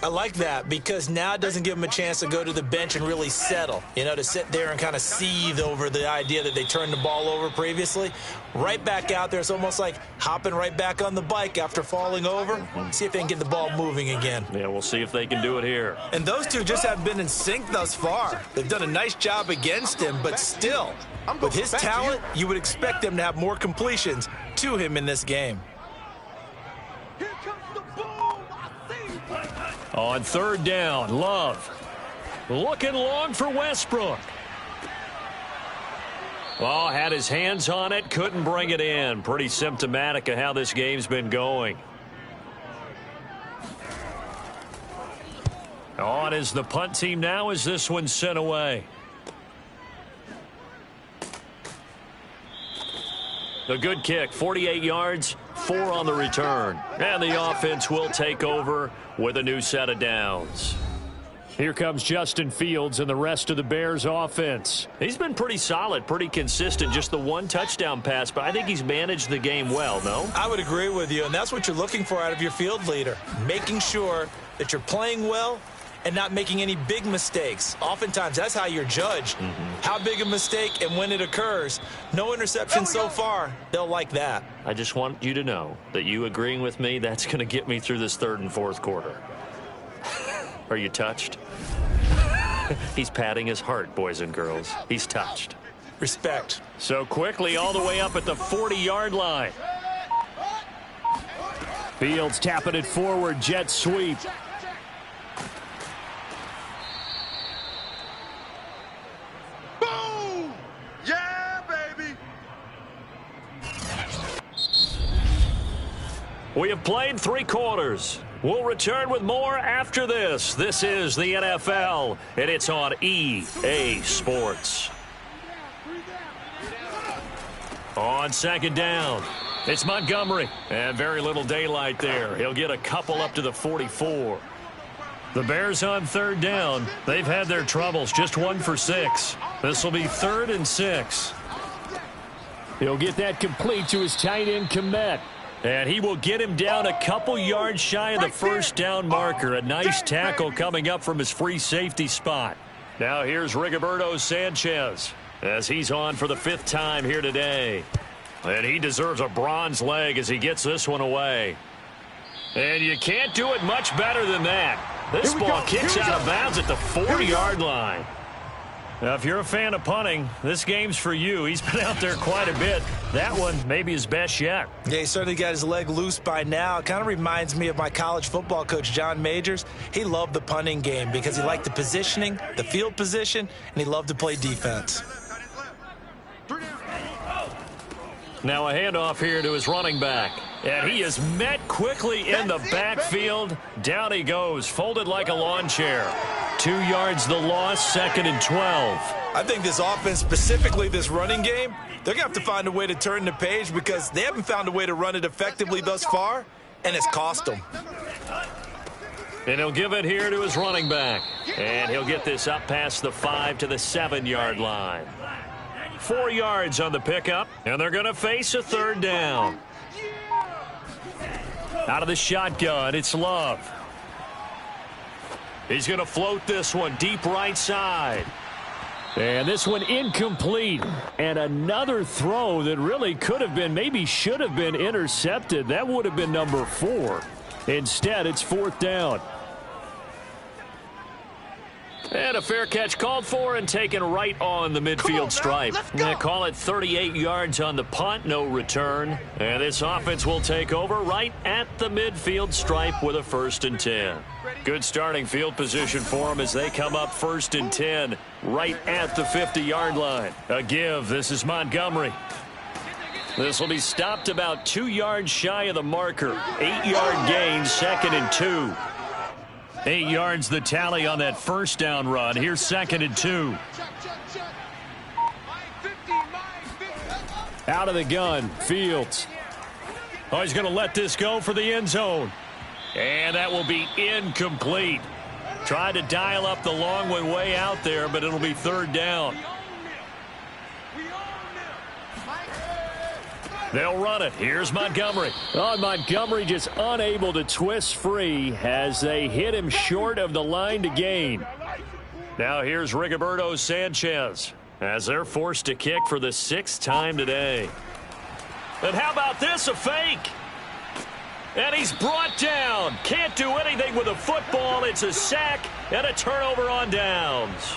[SPEAKER 3] I like that because now it doesn't give them a chance to go to the bench and really settle, to sit there and kind of seethe over the idea that they turned the ball over previously. Right back out there. It's almost like hopping right back on the bike after falling over. See if they can get the ball moving again.
[SPEAKER 2] Yeah, we'll see if they can do it here.
[SPEAKER 3] And those two just haven't been in sync thus far. They've done a nice job against him, but still, with his talent, you would expect them to have more completions to him in this game.
[SPEAKER 2] On third down, Love looking long for Westbrook. Oh, had his hands on it, couldn't bring it in. Pretty symptomatic of how this game's been going. On is the punt team now as this one's sent away. A good kick, 48 yards, 4 on the return. And the offense will take over with a new set of downs. Here comes Justin Fields and the rest of the Bears offense. He's been pretty solid, pretty consistent, just the one touchdown pass, but I think he's managed the game well, no?
[SPEAKER 3] I would agree with you, and that's what you're looking for out of your field leader, making sure that you're playing well and not making any big mistakes. Oftentimes, that's how you're judged. How big a mistake and when it occurs. No interception so far. They'll like that.
[SPEAKER 2] I just want you to know that you agreeing with me, that's going to get me through this third and fourth quarter. Are you touched? He's patting his heart, boys and girls. He's touched.
[SPEAKER 3] Respect.
[SPEAKER 2] So quickly all the way up at the 40-yard line. Fields tapping it forward, jet sweep.
[SPEAKER 4] Boom! Yeah, baby!
[SPEAKER 2] We have played 3 quarters. We'll return with more after this. This is the NFL, and it's on EA Sports. On second down, it's Montgomery. And very little daylight there. He'll get a couple up to the 44. The Bears on third down. They've had their troubles, just 1 for 6. This will be 3rd and 6. He'll get that complete to his tight end, Kmet. And he will get him down a couple yards shy of the first down marker. A nice tackle coming up from his free safety spot. Now here's Rigoberto Sanchez as he's on for the 5th time here today. And he deserves a bronze leg as he gets this one away. And you can't do it much better than that. This ball kicks out of bounds at the 40-yard line. Now, if you're a fan of punting, this game's for you. He's been out there quite a bit. That one maybe his best yet.
[SPEAKER 3] Yeah, he certainly got his leg loose by now. It kind of reminds me of my college football coach, John Majors. He loved the punting game because he liked the positioning, the field position, and he loved to play defense.
[SPEAKER 2] Now a handoff here to his running back. And he is met quickly in the backfield. Down he goes, folded like a lawn chair. 2 yards the loss, 2nd and 12.
[SPEAKER 3] I think this offense, specifically this running game, they're going to have to find a way to turn the page because they haven't found a way to run it effectively thus far, and it's cost them.
[SPEAKER 2] And he'll give it here to his running back. And he'll get this up past the 5 to the 7-yard line. 4 yards on the pickup, and they're going to face a 3rd down. Out of the shotgun, it's Love. He's going to float this one deep right side. And this one incomplete. And another throw that really could have been, maybe should have been intercepted. That would have been number 4. Instead, it's 4th down. And a fair catch called for and taken right on the midfield stripe. They call it 38 yards on the punt, no return. And this offense will take over right at the midfield stripe with a 1st and 10. Good starting field position for them as they come up 1st and 10 right at the 50-yard line. A give. This is Montgomery. This will be stopped about 2 yards shy of the marker. 8-yard gain, 2nd and 2. 8 yards the tally on that 1st down run. Here's 2nd and 2. Out of the gun, Fields. Oh, he's going to let this go for the end zone. And that will be incomplete. Tried to dial up the long one way out there, but it'll be 3rd down. They'll run it. Here's Montgomery. Oh, Montgomery just unable to twist free as they hit him short of the line to gain. Now here's Rigoberto Sanchez as they're forced to kick for the 6th time today. And how about this, a fake? And he's brought down. Can't do anything with a football. It's a sack and a turnover on downs.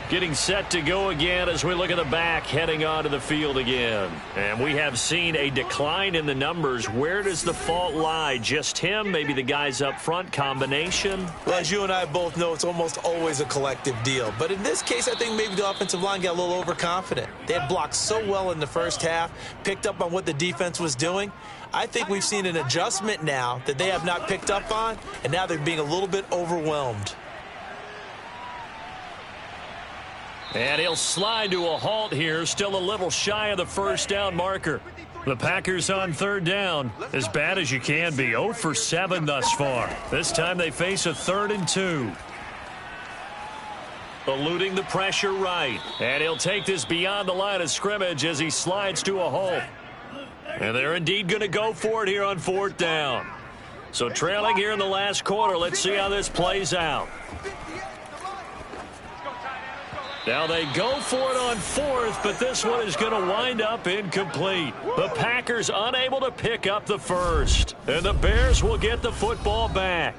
[SPEAKER 2] Getting set to go again as we look at the back heading onto the field again. And we have seen a decline in the numbers. Where does the fault lie? Just him? Maybe the guys up front? Combination?
[SPEAKER 3] Well, as you and I both know, it's almost always a collective deal. But in this case, I think maybe the offensive line got a little overconfident. They had blocked so well in the first half, picked up on what the defense was doing. I think we've seen an adjustment now that they have not picked up on, and now they're being a little bit overwhelmed.
[SPEAKER 2] And he'll slide to a halt here, still a little shy of the 1st down marker. The Packers on 3rd down, as bad as you can be, 0 for 7 thus far. This time they face a 3rd and 2. Eluding the pressure right. And he'll take this beyond the line of scrimmage as he slides to a halt. And they're indeed going to go for it here on 4th down. So trailing here in the last quarter, let's see how this plays out. Now they go for it on 4th, but this one is going to wind up incomplete. The Packers unable to pick up the 1st. And the Bears will get the football back.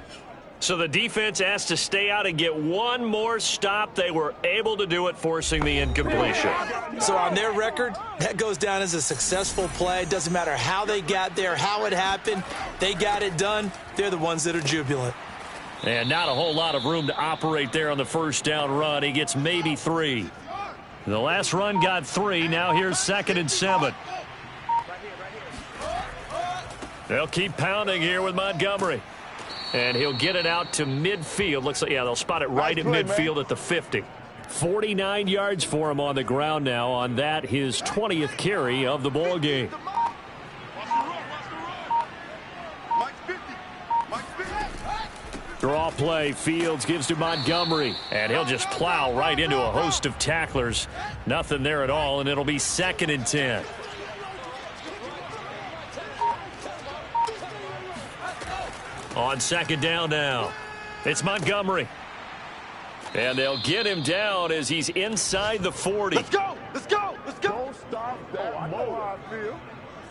[SPEAKER 2] So the defense asked to stay out and get one more stop. They were able to do it, forcing the incompletion.
[SPEAKER 3] So on their record, that goes down as a successful play. Doesn't matter how they got there, how it happened. They got it done. They're the ones that are jubilant.
[SPEAKER 2] And not a whole lot of room to operate there on the first down run. He gets maybe 3. The last run got 3. Now here's 2nd and 7. They'll keep pounding here with Montgomery. And he'll get it out to midfield. Looks like, yeah, they'll spot it right at midfield at the 50. 49 yards for him on the ground now on that, his 20th carry of the ball game. Draw play, Fields gives to Montgomery, and he'll just plow right into a host of tacklers. Nothing there at all, and it'll be 2nd and 10. On 2nd down now, it's Montgomery. And they'll get him down as he's inside the 40.
[SPEAKER 4] Let's go! Let's go! Let's go! Don't stop that motor.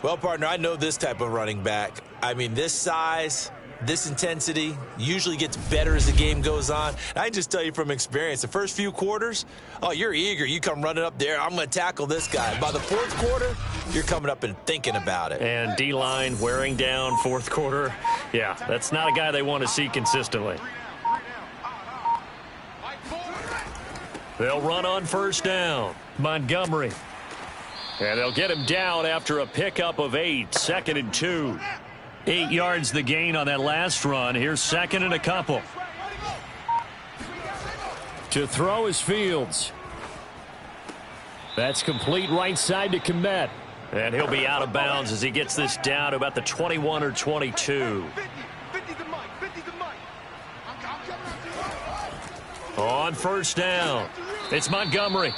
[SPEAKER 3] Well, partner, I know this type of running back. I mean, this size, this intensity usually gets better as the game goes on. And I just tell you from experience, the first few quarters, oh, you're eager. You come running up there. I'm going to tackle this guy. By the 4th quarter, you're coming up and thinking about it.
[SPEAKER 2] And D-line wearing down 4th quarter. Yeah, that's not a guy they want to see consistently. They'll run on 1st down. Montgomery. And they'll get him down after a pickup of 8. 2nd and 2. 8 yards the gain on that last run. Here's 2nd and a couple. To throw is Fields. That's complete right side to Kmet. And he'll be out of bounds as he gets this down to about the 21 or 22. On 1st down, it's Montgomery.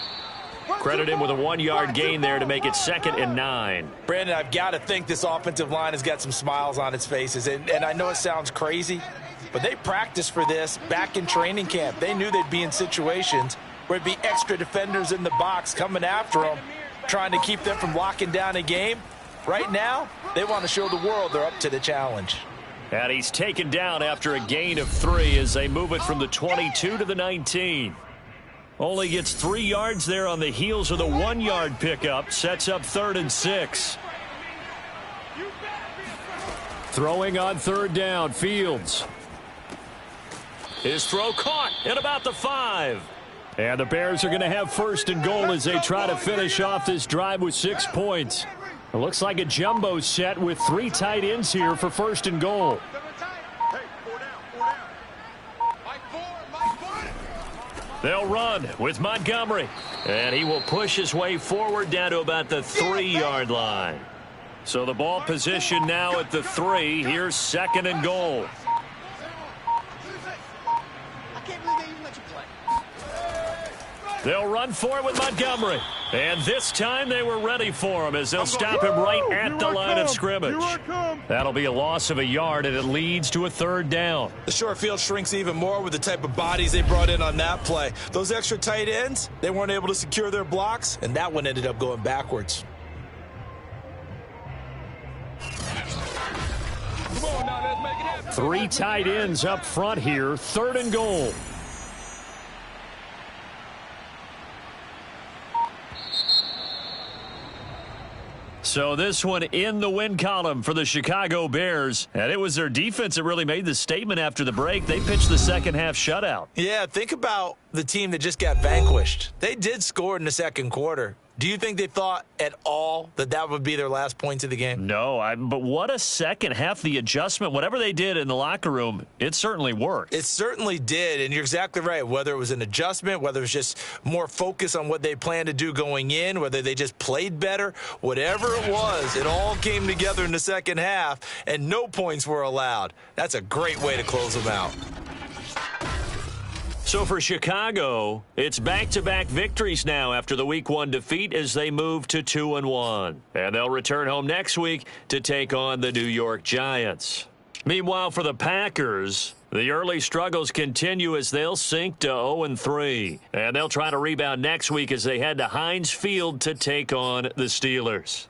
[SPEAKER 2] Credit him with a 1-yard gain there to make it 2nd and 9.
[SPEAKER 3] Brandon, I've got to think this offensive line has got some smiles on its faces. And I know it sounds crazy, but they practiced for this back in training camp. They knew they'd be in situations where it'd be extra defenders in the box coming after them, trying to keep them from locking down a game. Right now, they want to show the world they're up to the challenge.
[SPEAKER 2] And he's taken down after a gain of 3 as they move it from the 22 to the 19. Only gets 3 yards there on the heels of the 1-yard pickup. Sets up 3rd and 6. Throwing on 3rd down, Fields. His throw caught at about the 5. And the Bears are going to have 1st and goal as they try to finish off this drive with 6 points. It looks like a jumbo set with 3 tight ends here for 1st and goal. They'll run with Montgomery. And he will push his way forward down to about the 3-yard line. So the ball position now at the 3. Here's 2nd and goal. They'll run for it with Montgomery. And this time they were ready for him as they'll stop him right at the line of scrimmage. That'll be a loss of a yard, and it leads to a 3rd down.
[SPEAKER 3] The short field shrinks even more with the type of bodies they brought in on that play. Those extra tight ends, they weren't able to secure their blocks, and that one ended up going backwards.
[SPEAKER 5] Come on now, let's make it happen.
[SPEAKER 2] 3 tight ends up front here, 3rd and goal. So this one in the win column for the Chicago Bears. And it was their defense that really made the statement after the break. They pitched the second half shutout.
[SPEAKER 3] Yeah, think about the team that just got vanquished. They did score in the 2nd quarter. Do you think they thought at all that that would be their last points of the game?
[SPEAKER 2] No, but what a second half. The adjustment, whatever they did in the locker room, it certainly worked.
[SPEAKER 3] It certainly did, and you're exactly right. Whether it was an adjustment, whether it was just more focus on what they planned to do going in, whether they just played better, whatever it was, it all came together in the second half, and no points were allowed. That's a great way to close them out.
[SPEAKER 2] So for Chicago, it's back-to-back victories now after the Week 1 defeat as they move to 2-1. And they'll return home next week to take on the New York Giants. Meanwhile, for the Packers, the early struggles continue as they'll sink to 0-3. And they'll try to rebound next week as they head to Heinz Field to take on the Steelers.